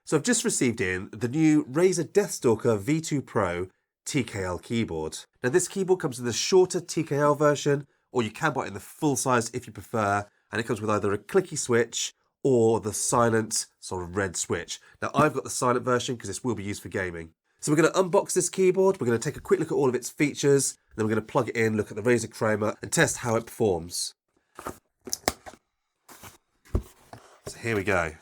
So I've just received in the new Razer Deathstalker V2 Pro TKL keyboard. Now this keyboard comes in the shorter TKL version, or you can buy it in the full size if you prefer, and it comes with either a clicky switch or the silent sort of red switch. Now I've got the silent version because this will be used for gaming. So we're going to unbox this keyboard, we're going to take a quick look at all of its features, then we're going to plug it in, look at the Razer Chroma and test how it performs. So here we go.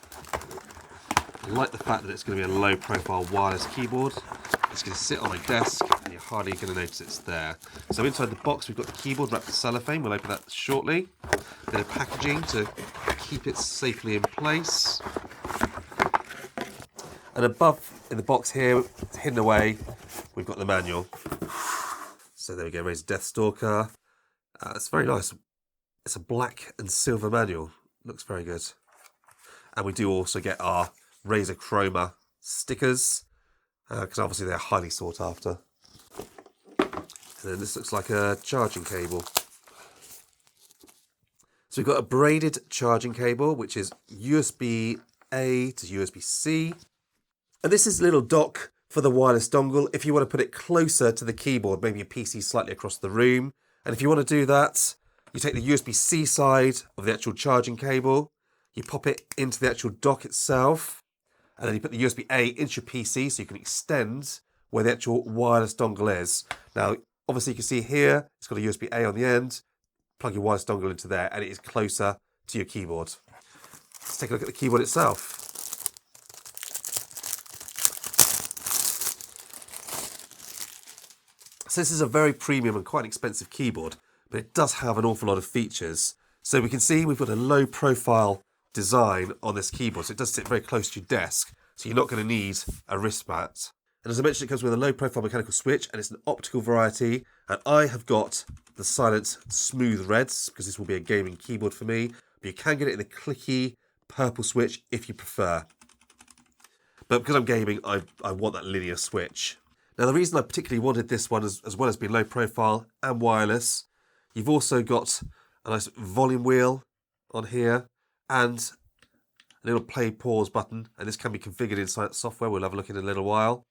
I like the fact that it's going to be a low profile wireless keyboard. It's going to sit on my desk and you're hardly going to notice it's there. So inside the box we've got the keyboard wrapped in cellophane. We'll open that shortly. Bit of packaging to keep it safely in place. And above in the box here, hidden away, we've got the manual. So there we go, Razer Deathstalker. It's very nice. It's a black and silver manual. Looks very good. And we do also get our Razer Chroma stickers, because obviously they're highly sought after. And then this looks like a charging cable. So we've got a braided charging cable, which is USB-A to USB-C. And this is a little dock for the wireless dongle if you want to put it closer to the keyboard, maybe your PC slightly across the room. And if you want to do that, you take the USB-C side of the actual charging cable, you pop it into the actual dock itself, and then you put the USB-A into your PC so you can extend where the actual wireless dongle is. Now, obviously you can see here, it's got a USB-A on the end. Plug your wireless dongle into there and it is closer to your keyboard. Let's take a look at the keyboard itself. So this is a very premium and quite expensive keyboard, but it does have an awful lot of features. So we can see we've got a low profile design on this keyboard, so it does sit very close to your desk, so you're not going to need a wrist mat. And as I mentioned, it comes with a low profile mechanical switch and it's an optical variety, and I have got the silent smooth reds because this will be a gaming keyboard for me, but you can get it in the clicky purple switch if you prefer. But because I'm gaming, I want that linear switch. Now the reason I particularly wanted this one, as well as being low profile and wireless, you've also got a nice volume wheel on here and a little play pause button, and this can be configured inside the software. We'll have a look in a little while.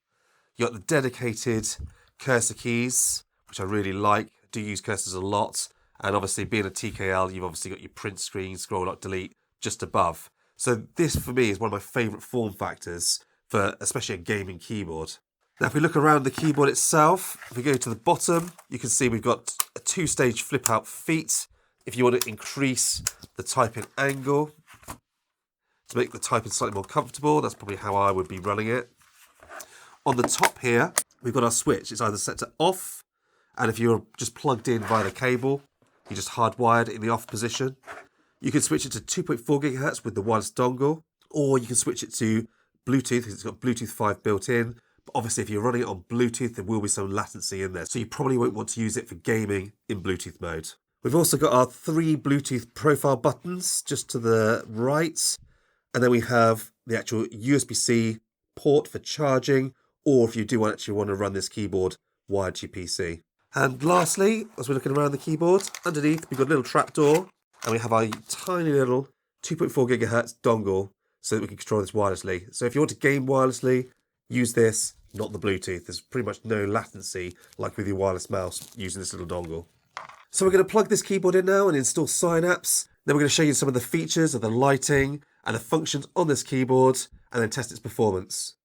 You've got the dedicated cursor keys, which I really like. I do use cursors a lot, and obviously being a TKL, you've obviously got your print screen, scroll, lock, delete just above. So this for me is one of my favourite form factors for especially a gaming keyboard. Now if we look around the keyboard itself, if we go to the bottom, you can see we've got a two-stage flip-out feet. If you want to increase the typing angle to make the typing slightly more comfortable, that's probably how I would be running it. On the top here, we've got our switch. It's either set to off, and if you're just plugged in via the cable, you just hardwired it in the off position. You can switch it to 2.4 gigahertz with the wireless dongle, or you can switch it to Bluetooth because it's got Bluetooth 5 built in. But obviously, if you're running it on Bluetooth, there will be some latency in there, so you probably won't want to use it for gaming in Bluetooth mode. We've also got our 3 Bluetooth profile buttons just to the right, and then we have the actual USB-C port for charging, or if you do actually want to run this keyboard wired to your PC. And lastly, as we're looking around the keyboard, underneath we've got a little trapdoor, and we have our tiny little 2.4 gigahertz dongle so that we can control this wirelessly. So if you want to game wirelessly, use this, not the Bluetooth. There's pretty much no latency like with your wireless mouse using this little dongle. So we're going to plug this keyboard in now and install Synapse. Then we're going to show you some of the features of the lighting and the functions on this keyboard, and then test its performance.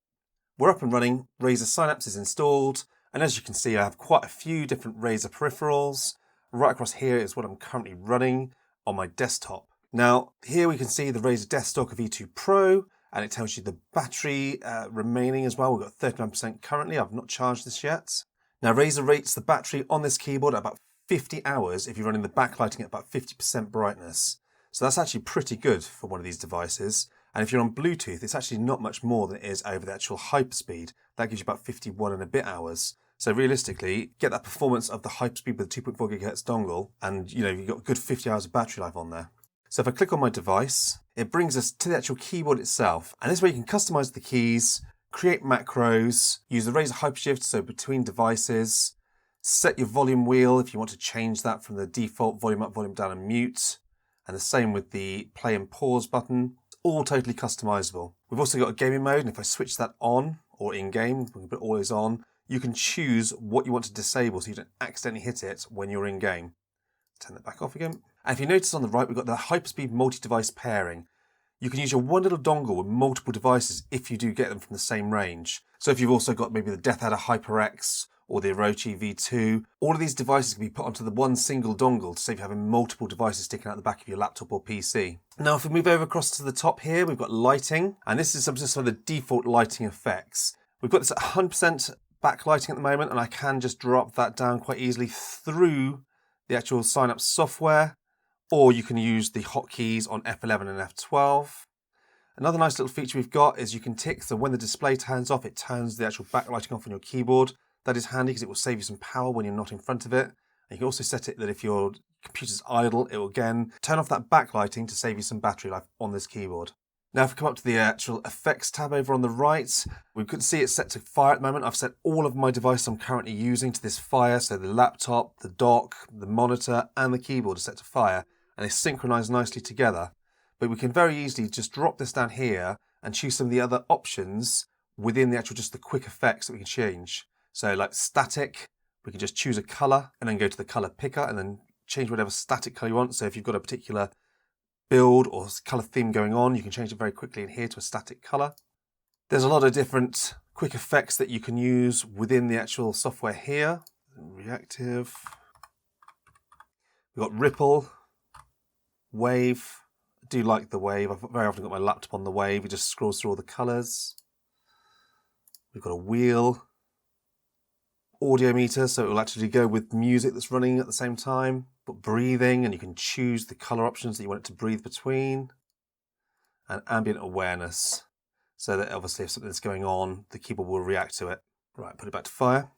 We're up and running, Razer Synapse is installed, and as you can see I have quite a few different Razer peripherals. Right across here is what I'm currently running on my desktop. Now here we can see the Razer Deathstalker V2 Pro, and it tells you the battery remaining as well. We've got 39% currently, I've not charged this yet. Now Razer rates the battery on this keyboard at about 50 hours if you're running the backlighting at about 50% brightness. So that's actually pretty good for one of these devices. And if you're on Bluetooth, it's actually not much more than it is over the actual hyperspeed. That gives you about 51 and a bit hours. So realistically, get that performance of the hyperspeed with the 2.4 gigahertz dongle, and you've got a good 50 hours of battery life on there. So if I click on my device, it brings us to the actual keyboard itself. And this is where you can customize the keys, create macros, use the Razer Hypershift, so between devices, set your volume wheel if you want to change that from the default volume up, volume down and mute. And the same with the play and pause button. all totally customizable. We've also got a gaming mode, and if I switch that on, or in-game, we can put always on, you can choose what you want to disable so you don't accidentally hit it when you're in-game. Turn that back off again. And if you notice on the right, we've got the hyperspeed multi-device pairing. You can use your one little dongle with multiple devices if you do get them from the same range. So if you've also got maybe the DeathStalker HyperX or the Orochi V2, all of these devices can be put onto the one single dongle to save you having multiple devices sticking out the back of your laptop or PC. Now if we move over across to the top here, we've got lighting, and this is some of the default lighting effects. We've got this at 100% backlighting at the moment, and I can just drop that down quite easily through the actual sign-up software, or you can use the hotkeys on F11 and F12. Another nice little feature we've got is you can tick, so when the display turns off, it turns the actual backlighting off on your keyboard. That is handy because it will save you some power when you're not in front of it. And you can also set it that if your computer's idle, it will again turn off that backlighting to save you some battery life on this keyboard. Now if we come up to the actual effects tab over on the right, we can see it's set to fire at the moment. I've set all of my devices I'm currently using to this fire, so the laptop, the dock, the monitor and the keyboard are set to fire, and they synchronize nicely together. But we can very easily just drop this down here and choose some of the other options within the actual just the quick effects that we can change. So like static, we can just choose a color and then go to the color picker and then change whatever static color you want. So if you've got a particular build or color theme going on, you can change it very quickly in here to a static color. There's a lot of different quick effects that you can use within the actual software here. Reactive. We've got ripple, wave. I do like the wave. I've very often got my laptop on the wave. It just scrolls through all the colors. We've got a wheel. Audio meter, so it will actually go with music that's running at the same time. But breathing, and you can choose the color options that you want it to breathe between. And ambient awareness, so that obviously if something's going on, the keyboard will react to it. Right, put it back to fire.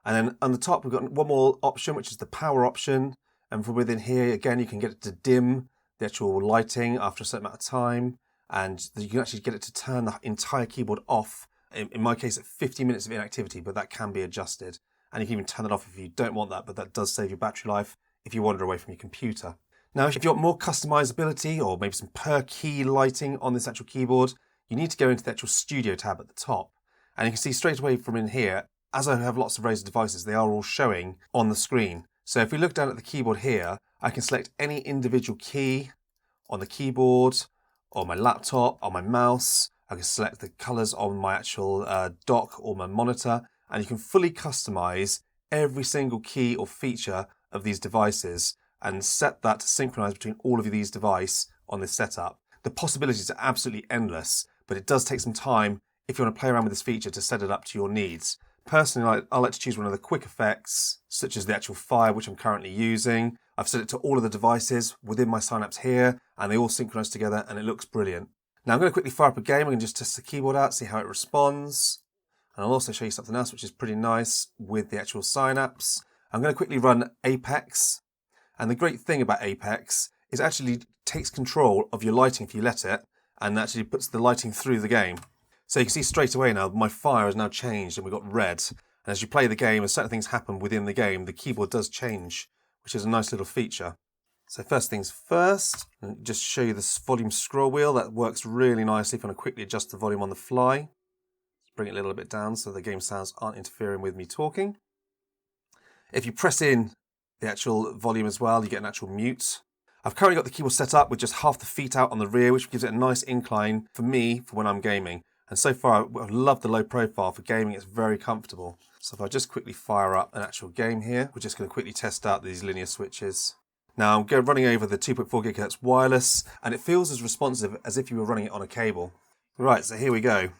And then on the top, we've got one more option, which is the power option. And from within here, again, you can get it to dim the actual lighting after a certain amount of time. And you can actually get it to turn the entire keyboard off. In my case, at 50 minutes of inactivity, but that can be adjusted. And you can even turn it off if you don't want that, but that does save your battery life if you wander away from your computer. Now, if you want more customizability or maybe some per key lighting on this actual keyboard, you need to go into the actual Studio tab at the top. And you can see straight away from in here, as I have lots of Razer devices, they are all showing on the screen. So if we look down at the keyboard here, I can select any individual key on the keyboard, on my laptop, on my mouse. I can select the colors on my actual dock or my monitor. And you can fully customize every single key or feature of these devices and set that to synchronize between all of these devices on this setup. The possibilities are absolutely endless, but it does take some time if you want to play around with this feature to set it up to your needs. Personally, I like to choose one of the quick effects, such as the actual fire, which I'm currently using. I've set it to all of the devices within my signups here, and they all synchronize together, and it looks brilliant. Now I'm going to quickly fire up a game. I'm going to just test the keyboard out, see how it responds. And I'll also show you something else which is pretty nice with the actual synapse. I'm going to quickly run Apex. And the great thing about Apex is it actually takes control of your lighting if you let it, and actually puts the lighting through the game. So you can see straight away now my fire has now changed and we've got red. And as you play the game, as certain things happen within the game, the keyboard does change, which is a nice little feature. So first things first, just show you this volume scroll wheel. That works really nicely if you want to quickly adjust the volume on the fly. Bring it a little bit down so the game sounds aren't interfering with me talking. If you press in the actual volume as well, you get an actual mute. I've currently got the keyboard set up with just half the feet out on the rear, which gives it a nice incline for me for when I'm gaming. And so far, I've loved the low profile for gaming. It's very comfortable. So if I just quickly fire up an actual game here, we're just going to quickly test out these linear switches. Now I'm running over the 2.4 GHz wireless, and it feels as responsive as if you were running it on a cable. Right, so here we go.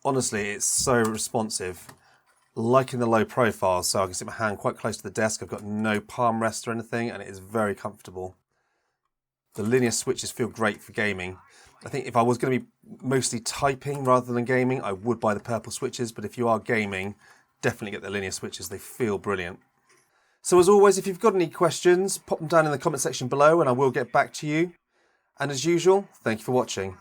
Honestly, it's so responsive, liking the low profile, so I can sit my hand quite close to the desk. I've got no palm rest or anything, and it is very comfortable. The linear switches feel great for gaming. I think if I was going to be mostly typing rather than gaming, I would buy the purple switches, but if you are gaming, definitely get the linear switches. They feel brilliant. So as always, if you've got any questions, pop them down in the comment section below and I will get back to you. And as usual, thank you for watching.